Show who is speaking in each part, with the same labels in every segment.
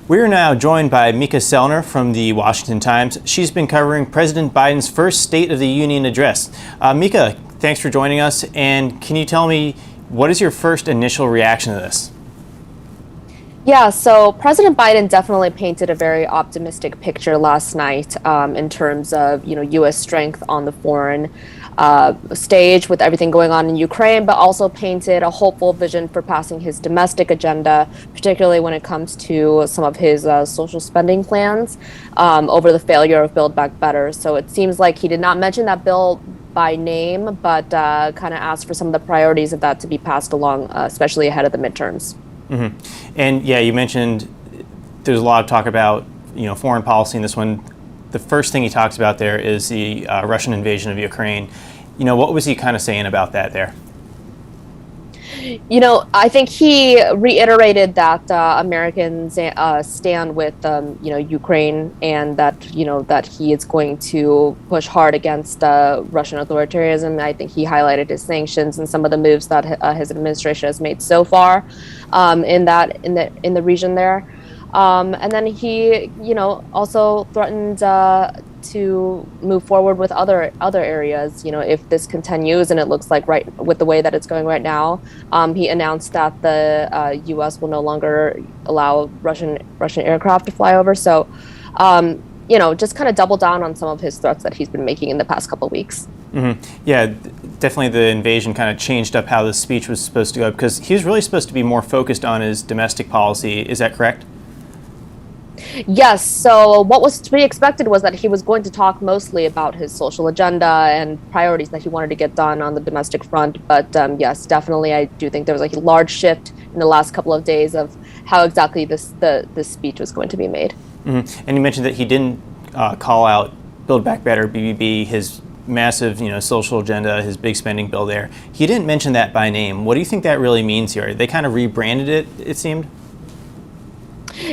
Speaker 1: We are now joined by Mica Soellner from the Washington Times. She's been covering President Biden's first State of the Union address. Mica, thanks for joining us. And can you tell me, what is your first initial reaction to this?
Speaker 2: Yeah, so President Biden definitely painted a very optimistic picture last night in terms of, U.S. strength on the foreign stage with everything going on in Ukraine, but also painted a hopeful vision for passing his domestic agenda, particularly when it comes to some of his social spending plans over the failure of Build Back Better. So it seems like he did not mention that bill by name, but kind of asked for some of the priorities of that to be passed along, especially ahead of the midterms.
Speaker 1: Mm-hmm. And yeah, you mentioned there's a lot of talk about foreign policy in this one. The first thing he talks about there is the Russian invasion of Ukraine. What was he kind of saying about that there?
Speaker 2: I think he reiterated that Americans stand with Ukraine, and that that he is going to push hard against Russian authoritarianism. I think he highlighted his sanctions and some of the moves that his administration has made so far in the region there. And then he also threatened to move forward with other areas. If this continues, and it looks like right with the way that it's going right now, he announced that the U.S. will no longer allow Russian aircraft to fly over. So, just kind of double down on some of his threats that he's been making in the past couple of weeks.
Speaker 1: Mm-hmm. Yeah, definitely the invasion kind of changed up how the speech was supposed to go, because he was really supposed to be more focused on his domestic policy. Is that correct?
Speaker 2: Yes. So what was to be expected was that he was going to talk mostly about his social agenda and priorities that he wanted to get done on the domestic front. But yes, definitely, I do think there was a large shift in the last couple of days of how exactly this speech was going to be made.
Speaker 1: Mm-hmm. And you mentioned that he didn't call out Build Back Better, BBB, his massive social agenda, his big spending bill there. He didn't mention that by name. What do you think that really means here? They kind of rebranded it seemed?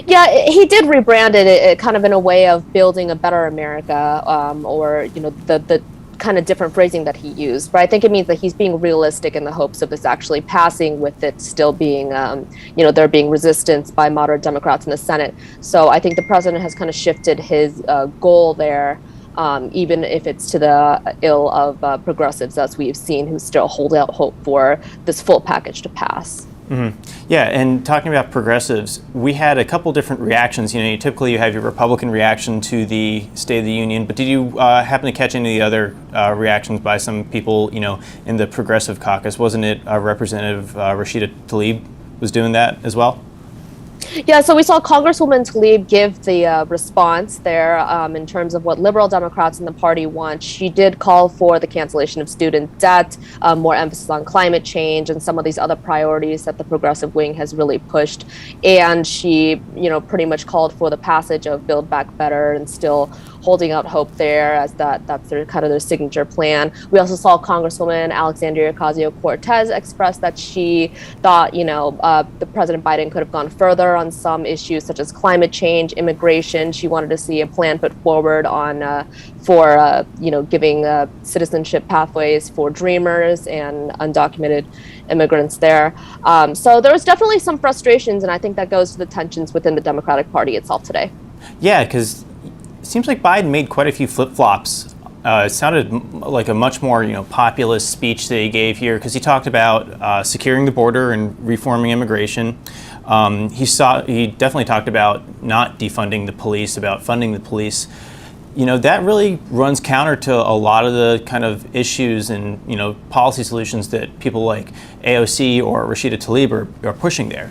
Speaker 2: Yeah, he did rebrand it kind of in a way of building a better America, or the kind of different phrasing that he used. But I think it means that he's being realistic in the hopes of this actually passing, with it still being, there being resistance by moderate Democrats in the Senate. So I think the president has kind of shifted his goal there, even if it's to the ill of progressives, as we've seen, who still hold out hope for this full package to pass.
Speaker 1: Mm-hmm. Yeah, and talking about progressives, we had a couple different reactions. Typically you have your Republican reaction to the State of the Union, but did you happen to catch any of the other reactions by some people, in the progressive caucus? Wasn't it Representative Rashida Tlaib was doing that as well?
Speaker 2: Yeah, so we saw Congresswoman Tlaib give the response there in terms of what liberal Democrats in the party want. She did call for the cancellation of student debt, more emphasis on climate change, and some of these other priorities that the progressive wing has really pushed. And she, pretty much called for the passage of Build Back Better, and still holding out hope there, as that's their signature plan. We also saw Congresswoman Alexandria Ocasio-Cortez express that she thought, the President Biden could have gone further on some issues such as climate change, immigration. She wanted to see a plan put forward on for giving citizenship pathways for Dreamers and undocumented immigrants there. So there was definitely some frustrations, and I think that goes to the tensions within the Democratic Party itself today.
Speaker 1: Yeah, because it seems like Biden made quite a few flip-flops. It sounded like a much more populist speech that he gave here, because he talked about securing the border and reforming immigration. He definitely talked about not defunding the police, about funding the police. That really runs counter to a lot of the kind of issues and policy solutions that people like AOC or Rashida Tlaib are pushing there.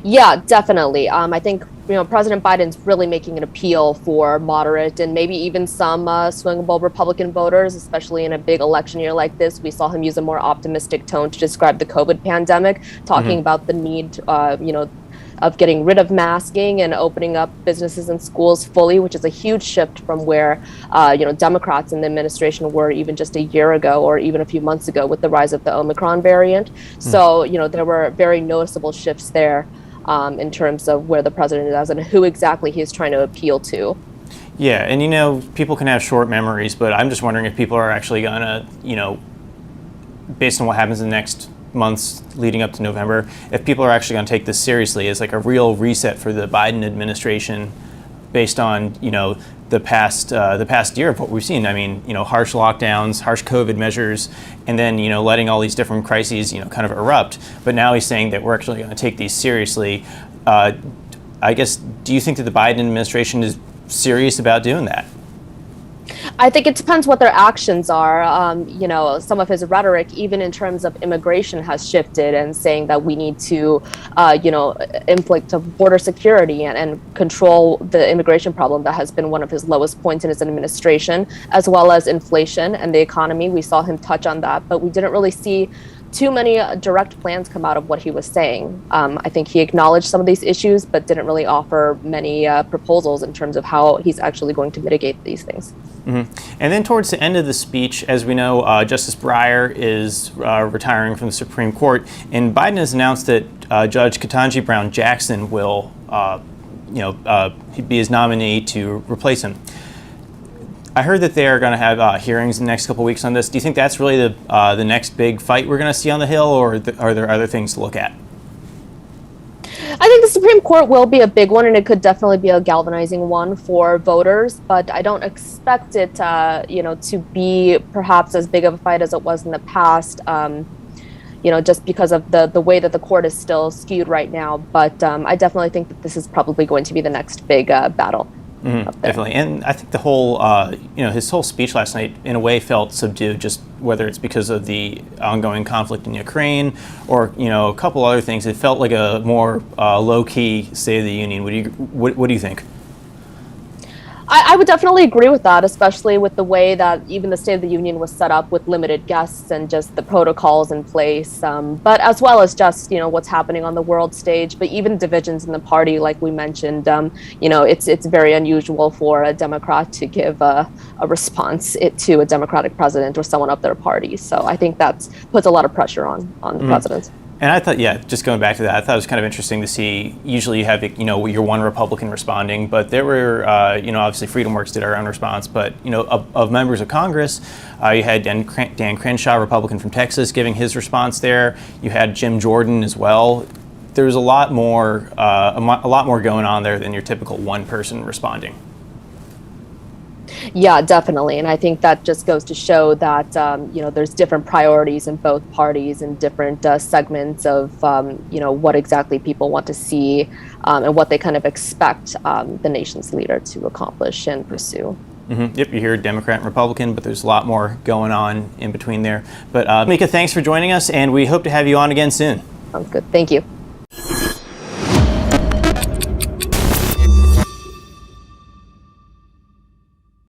Speaker 2: Yeah, definitely. I think President Biden's really making an appeal for moderate and maybe even some swingable Republican voters, especially in a big election year like this. We saw him use a more optimistic tone to describe the COVID pandemic, talking about the need, of getting rid of masking and opening up businesses and schools fully, which is a huge shift from where, Democrats in the administration were even just a year ago or even a few months ago with the rise of the Omicron variant. So, there were very noticeable shifts there. In terms of where the president is and who exactly he's trying to appeal to.
Speaker 1: Yeah, and people can have short memories, but I'm just wondering if people are actually gonna, based on what happens in the next months leading up to November, if people are actually going to take this seriously as like a real reset for the Biden administration, based on the past year of what we've seen. I mean, harsh lockdowns, harsh COVID measures, and then letting all these different crises kind of erupt. But now he's saying that we're actually going to take these seriously. I guess, do you think that the Biden administration is serious about doing that?
Speaker 2: I think it depends what their actions are. Some of his rhetoric, even in terms of immigration, has shifted and saying that we need to, inflict border security and control the immigration problem that has been one of his lowest points in his administration, as well as inflation and the economy. We saw him touch on that, but we didn't really see too many direct plans come out of what he was saying. I think he acknowledged some of these issues, but didn't really offer many proposals in terms of how he's actually going to mitigate these things.
Speaker 1: Mm-hmm. And then towards the end of the speech, as we know, Justice Breyer is retiring from the Supreme Court, and Biden has announced that Judge Ketanji Brown Jackson will, be his nominee to replace him. I heard that they are going to have hearings in the next couple of weeks on this. Do you think that's really the next big fight we're going to see on the Hill, or are there other things to look at?
Speaker 2: I think the Supreme Court will be a big one, and it could definitely be a galvanizing one for voters, but I don't expect it to be perhaps as big of a fight as it was in the past, just because of the way that the court is still skewed right now. But I definitely think that this is probably going to be the next big battle.
Speaker 1: Definitely, and I think the whole, his whole speech last night, in a way, felt subdued. Just whether it's because of the ongoing conflict in Ukraine, or a couple other things, it felt like a more low-key State of the Union. What do you think?
Speaker 2: I would definitely agree with that, especially with the way that even the State of the Union was set up with limited guests and just the protocols in place, but as well as just, what's happening on the world stage, but even divisions in the party, like we mentioned, it's very unusual for a Democrat to give a response to a Democratic president or someone of their party. So I think that puts a lot of pressure on the president.
Speaker 1: And I thought, just going back to that, I thought it was kind of interesting to see. Usually you have, your one Republican responding, but there were, obviously FreedomWorks did our own response, but, of members of Congress, you had Dan Crenshaw, Republican from Texas, giving his response there. You had Jim Jordan as well. There was a lot more going on there than your typical one person responding.
Speaker 2: Yeah, definitely. And I think that just goes to show that, there's different priorities in both parties and different segments of, what exactly people want to see and what they kind of expect the nation's leader to accomplish and pursue.
Speaker 1: Mm-hmm. Yep, you hear Democrat and Republican, but there's a lot more going on in between there. But Mica, thanks for joining us, and we hope to have you on again soon.
Speaker 2: Sounds good. Thank you.